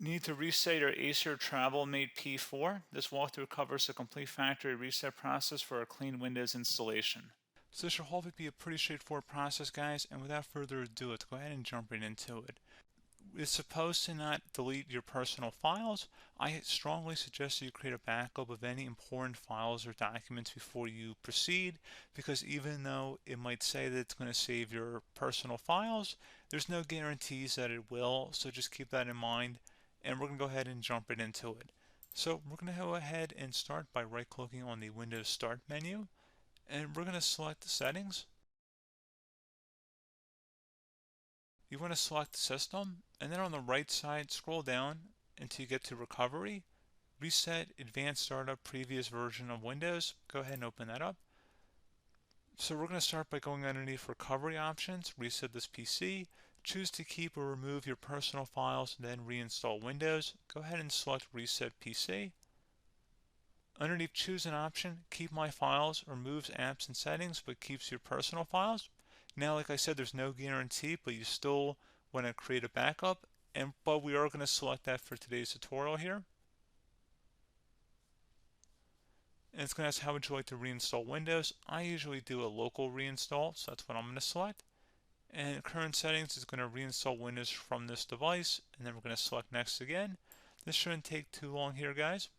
Need to reset your Acer TravelMate P4. This walkthrough covers the complete factory reset process for a clean Windows installation. So this should hopefully be a pretty straightforward process, guys, and without further ado, let's go ahead and jump right into it. It's supposed to not delete your personal files. I strongly suggest that you create a backup of any important files or documents before you proceed, because even though it might say that it's going to save your personal files, there's no guarantees that it will, so just keep that in mind, and we're going to go ahead and jump right into it. So we're going to go ahead and start by right-clicking on the Windows Start menu, and we're going to select the settings. You want to select System, and then on the right side, scroll down until you get to Recovery. Reset Advanced Startup Previous Version of Windows. Go ahead and open that up. So we're going to start by going underneath Recovery Options, reset this PC, choose to keep or remove your personal files, then reinstall Windows. Go ahead and select Reset PC. Underneath Choose an option, Keep My Files removes apps and settings but keeps your personal files. Now, like I said, there's no guarantee, but you still want to create a backup, but we are going to select that for today's tutorial here. And it's going to ask how would you like to reinstall Windows. I usually do a local reinstall, so that's what I'm going to select. And current settings is going to reinstall Windows from this device, and then we're going to select next again. This shouldn't take too long here, guys.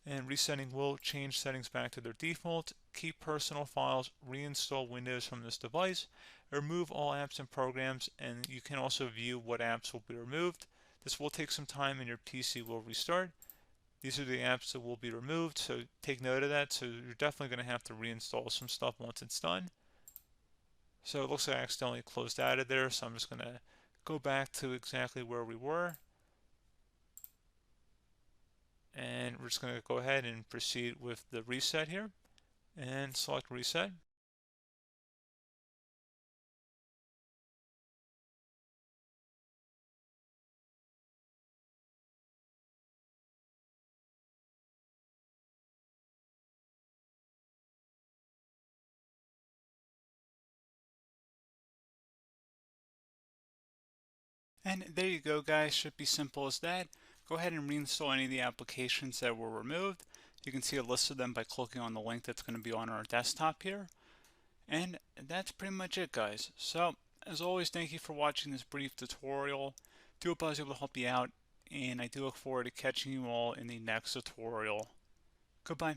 And resetting will change settings back to their default, keep personal files, reinstall Windows from this device, remove all apps and programs, and you can also view what apps will be removed. This will take some time and your PC will restart. These are the apps that will be removed, so take note of that. So you're definitely going to have to reinstall some stuff once it's done. So it looks like I accidentally closed out of there, so I'm just going to go back to exactly where we were. And we're just going to go ahead and proceed with the reset here and select reset. And there you go, guys. Should be simple as that. Go ahead and reinstall any of the applications that were removed. You can see a list of them by clicking on the link that's going to be on our desktop here. And that's pretty much it, guys. So as always, thank you for watching this brief tutorial. Do hope I was able to help you out, and I do look forward to catching you all in the next tutorial. Goodbye.